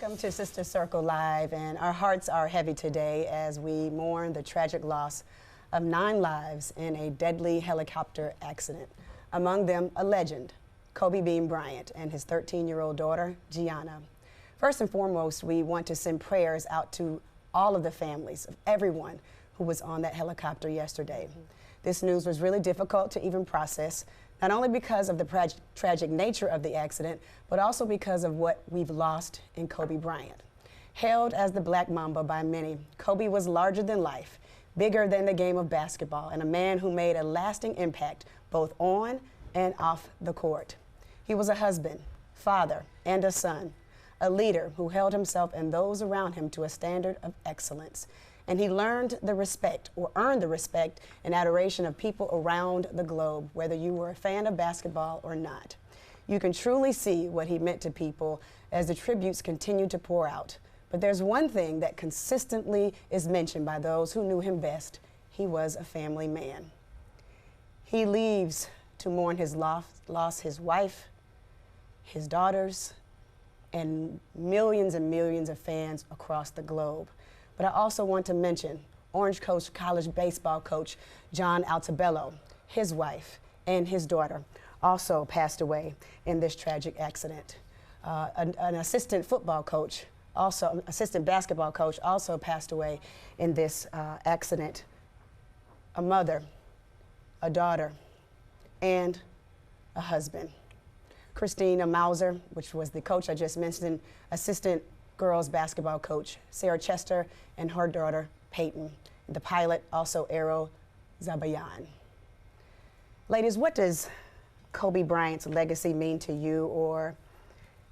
Welcome to Sister Circle Live, and our hearts are heavy today as we mourn the tragic loss of 9 lives in a deadly helicopter accident. Among them, a legend, Kobe Bryant, and his 13-year-old daughter, Gianna. First and foremost, we want to send prayers out to all of the families of everyone who was on that helicopter yesterday. This news was really difficult to even process, not only because of the tragic nature of the accident, but also because of what we've lost in Kobe Bryant. Hailed as the Black Mamba by many, Kobe was larger than life, bigger than the game of basketball, and a man who made a lasting impact both on and off the court. He was a husband, father, and a son, a leader who held himself and those around him to a standard of excellence. And he earned the respect and adoration of people around the globe, whether you were a fan of basketball or not. You can truly see what he meant to people as the tributes continue to pour out. But there's one thing that consistently is mentioned by those who knew him best. He was a family man. He leaves to mourn his loss, his wife, his daughters, and millions of fans across the globe. But I also want to mention Orange Coast College baseball coach John Altobello. His wife and his daughter also passed away in this tragic accident. An assistant basketball coach also passed away in this accident. A mother, a daughter, and a husband. Christina Mauser, which was the coach I just mentioned, assistant girls basketball coach Sarah Chester, and her daughter Peyton. The pilot, also Arrow Zabayan. Ladies, what does Kobe Bryant's legacy mean to you? Or,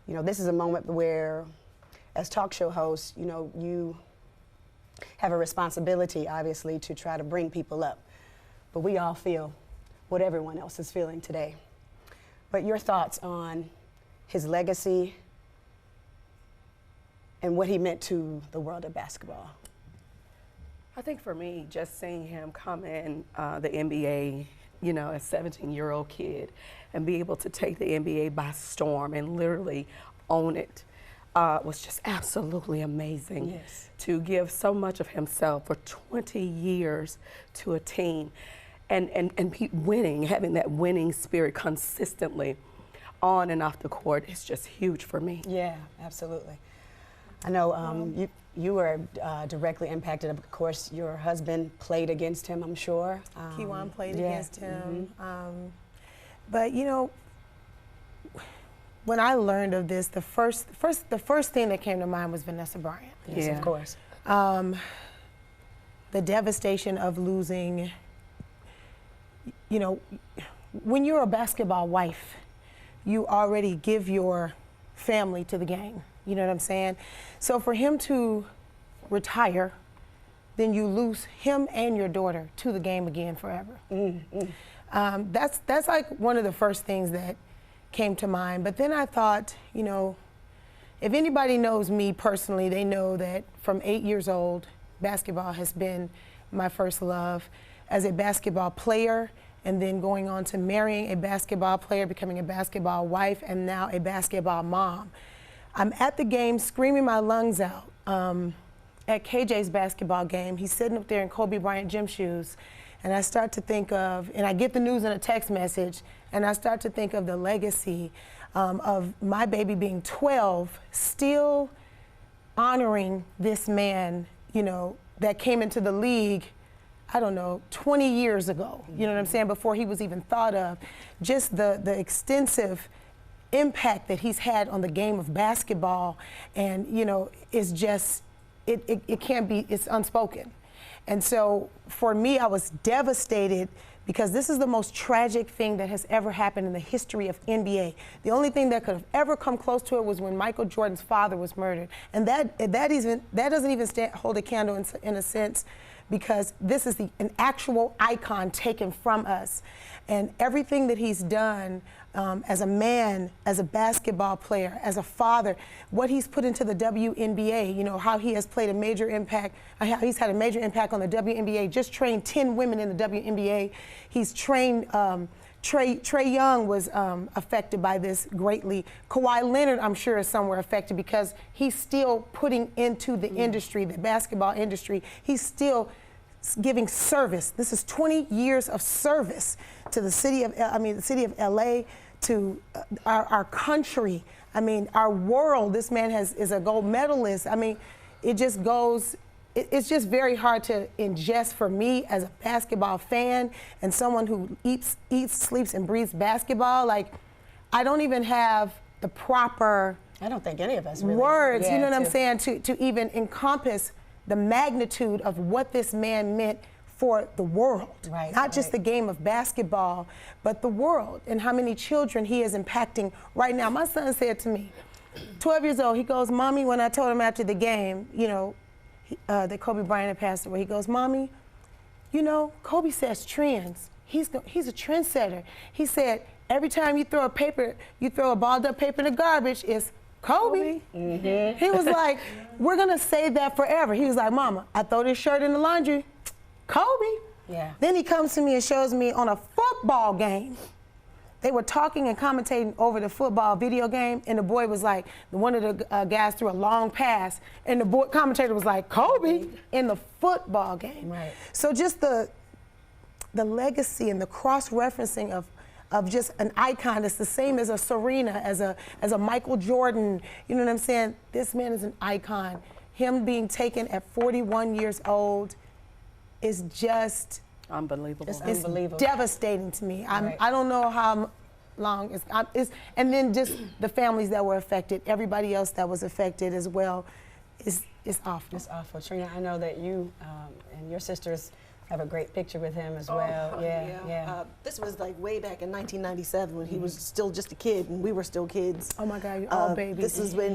this is a moment where, as talk show hosts, you have a responsibility, obviously, to try to bring people up. But we all feel what everyone else is feeling today. But your thoughts on his legacy and what he meant to the world of basketball? I think for me, just seeing him come in the NBA, as a 17-year-old kid, and be able to take the NBA by storm and literally own it was just absolutely amazing. Yes. To give so much of himself for 20 years to a team and be winning, having that winning spirit consistently on and off the court is just huge for me. Yeah, absolutely. I know you were directly impacted. Of course, your husband played against him, I'm sure. Kiwan played yeah. against him. But when I learned of this, the first thing that came to mind was Vanessa Bryant. Yes, Yeah. of course. The devastation of losing, when you're a basketball wife, you already give your family to the game. You know what I'm saying? So for him to retire, then you lose him and your daughter to the game again forever. That's like one of the first things that came to mind. But then I thought, if anybody knows me personally, they know that from 8 years old, basketball has been my first love. As a basketball player, and then going on to marrying a basketball player, becoming a basketball wife, and now a basketball mom. I'm at the game screaming my lungs out at KJ's basketball game. He's sitting up there in Kobe Bryant gym shoes, and I start to think of, and I get the news in a text message, and I start to think of the legacy of my baby being 12, still honoring this man, that came into the league, 20 years ago, you know what I'm saying, before he was even thought of. Just the extensive impact that he's had on the game of basketball, and is just, it can't be, it's unspoken. And so for me, I was devastated because this is the most tragic thing that has ever happened in the history of NBA. The only thing that could have ever come close to it was when Michael Jordan's father was murdered, and that doesn't even hold a candle in a sense, because this is an actual icon taken from us. And everything that he's done as a man, as a basketball player, as a father, what he's put into the WNBA, how he has played a major impact, how he's had a major impact on the WNBA, just trained 10 women in the WNBA. He's trained Trae Young was affected by this greatly. Kawhi Leonard, I'm sure, is somewhere affected because he's still putting into the industry, the basketball industry. He's still giving service. This is 20 years of service to the city of, the city of LA, to our country. I mean, our world. This man is a gold medalist. I mean, it just goes. It's just very hard to ingest for me as a basketball fan and someone who eats, sleeps, and breathes basketball. Like, I don't even have the proper I don't think any of us really words, you know what I'm saying, to even encompass the magnitude of what this man meant for the world. Right, Not just the game of basketball, but the world, and how many children he is impacting right now. My son said to me, 12 years old, he goes, "Mommy," when I told him after the game, you know, that Kobe Bryant had passed away, he goes, "Mommy, you know, Kobe sets trends. He's a trendsetter." He said, "Every time you throw a balled up paper in the garbage, it's Kobe." Mm-hmm. He was like, "We're gonna say that forever." He was like, "Mama, I throw this shirt in the laundry, Kobe." Yeah. Then he comes to me and shows me on a football game. They were talking and commentating over the football video game, and the boy was like, one of the guys threw a long pass, and the commentator was like, "Kobe," in the football game. Right. So just the legacy and the cross-referencing of just an icon. It's the same as a Serena, as a Michael Jordan. You know what I'm saying? This man is an icon. Him being taken at 41 years old is just unbelievable. It's it's unbelievable. devastating to me. Right. I don't know how long it's, and then just the families that were affected, everybody else that was affected as well. It's awful. It's awful. Trina, I know that you and your sisters have a great picture with him as well. Yeah. This was like way back in 1997 when he was still just a kid and we were still kids. Oh my God, you're all babies. This is when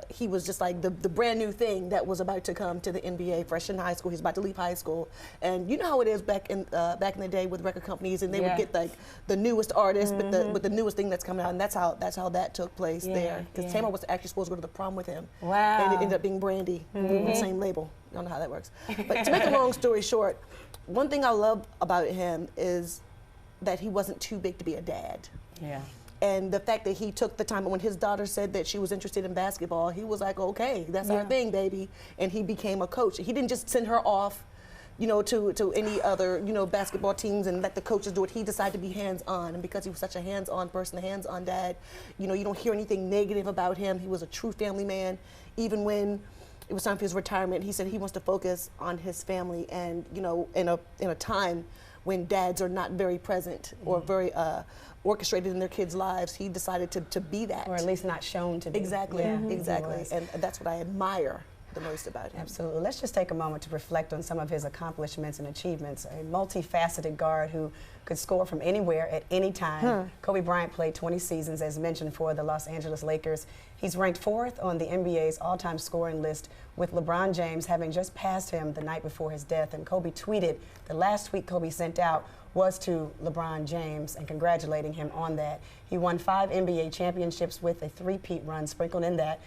he was just like the brand new thing that was about to come to the NBA, fresh in high school. He's about to leave high school, and you know how it is back in the day with record companies, and they would get like the newest artist with the newest thing that's coming out, and that's how that took place there. Because Tamar was actually supposed to go to the prom with him. Wow. And it ended up being Brandy, the same label. I don't know how that works. But to make a long story short, one thing I love about him is that he wasn't too big to be a dad. Yeah. And the fact that he took the time, when his daughter said that she was interested in basketball, he was like, "Okay, that's our thing, baby." And he became a coach. He didn't just send her off, you know, to any other, you know, basketball teams and let the coaches do it. He decided to be hands-on. And because he was such a hands-on person, a hands-on dad, you know, you don't hear anything negative about him. He was a true family man. Even when it was time for his retirement, he said he wants to focus on his family, and you know, in a time when dads are not very present or very orchestrated in their kids' lives, he decided to be that, Or at least not shown to be. exactly, exactly, and that's what I admire the most about him. Absolutely. Let's just take a moment to reflect on some of his accomplishments and achievements. A multifaceted guard who could score from anywhere at any time. Kobe Bryant played 20 seasons, as mentioned, for the Los Angeles Lakers. He's ranked 4th on the NBA's all-time scoring list, with LeBron James having just passed him the night before his death. And Kobe tweeted, the last tweet Kobe sent out was to LeBron James and congratulating him on that. He won 5 NBA championships with a 3-peat run sprinkled in that.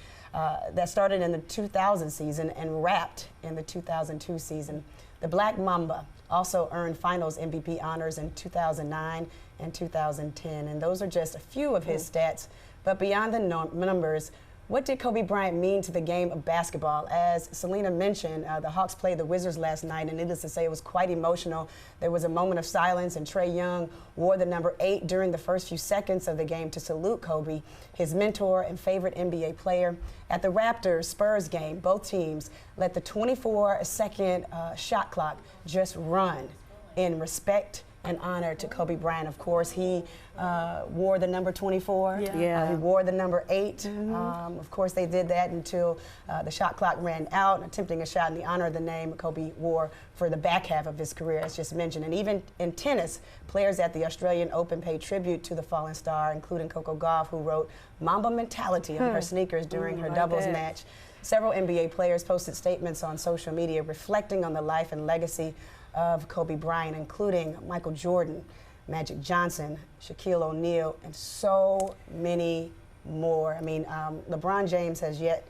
That started in the 2000 season and wrapped in the 2002 season. The Black Mamba also earned Finals MVP honors in 2009 and 2010, and those are just a few of his stats. But beyond the numbers, what did Kobe Bryant mean to the game of basketball? As Selena mentioned, the Hawks played the Wizards last night, and needless to say, it was quite emotional. There was a moment of silence, and Trae Young wore the number 8 during the first few seconds of the game to salute Kobe, his mentor and favorite NBA player. At the Raptors-Spurs game, both teams let the 24-second shot clock just run in respect and honor to Kobe Bryant. Of course, he wore the number 24. He wore the number 8. Of course, they did that until the shot clock ran out, attempting a shot in the honor of the name Kobe wore for the back half of his career, as just mentioned. And even in tennis, players at the Australian Open paid tribute to the fallen star, including Coco Gauff, who wrote Mamba mentality on her sneakers during her doubles match. Several NBA players posted statements on social media reflecting on the life and legacy of Kobe Bryant, including Michael Jordan, Magic Johnson, Shaquille O'Neal, and so many more. I mean, LeBron James has yet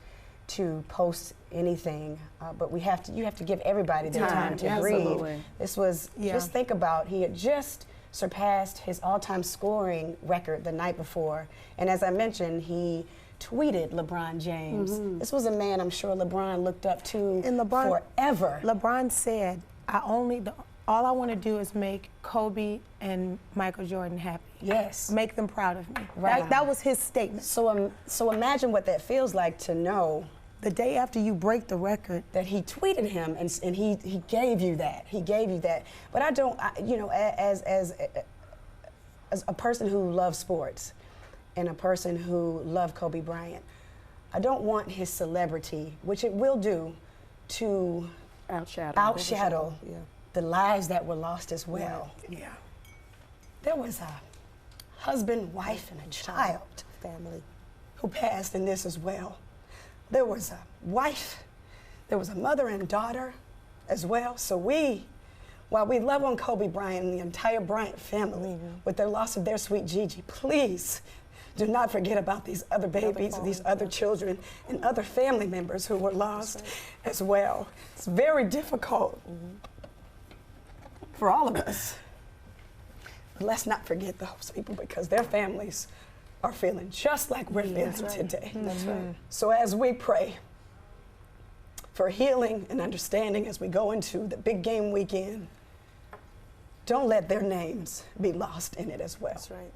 to post anything, but you have to give everybody the time to breathe. This was, just think about, he had just surpassed his all-time scoring record the night before. And as I mentioned, he tweeted LeBron James. This was a man I'm sure LeBron looked up to And LeBron, forever. LeBron said, all I want to do is make Kobe and Michael Jordan happy. Yes. Make them proud of me. Right. That was his statement. So imagine what that feels like to know The day after you break the record, that he tweeted him and he gave you that. He gave you that. But I don't, you know, as a person who loves sports and a person who loved Kobe Bryant, I don't want his celebrity, which it will do, to outshadow Yeah. the lives that were lost as well. yeah. There was a husband, wife, and a child Family. who passed in this as well. There was a wife, there was a mother and daughter as well. So while we love on Kobe Bryant and the entire Bryant family with their loss of their sweet Gigi, please do not forget about these other babies, these other children, and other family members who were lost as well. It's very difficult for all of us. But let's not forget those people because their families are feeling just like we're feeling today. That's right. So as we pray for healing and understanding as we go into the big game weekend, don't let their names be lost in it as well. That's right.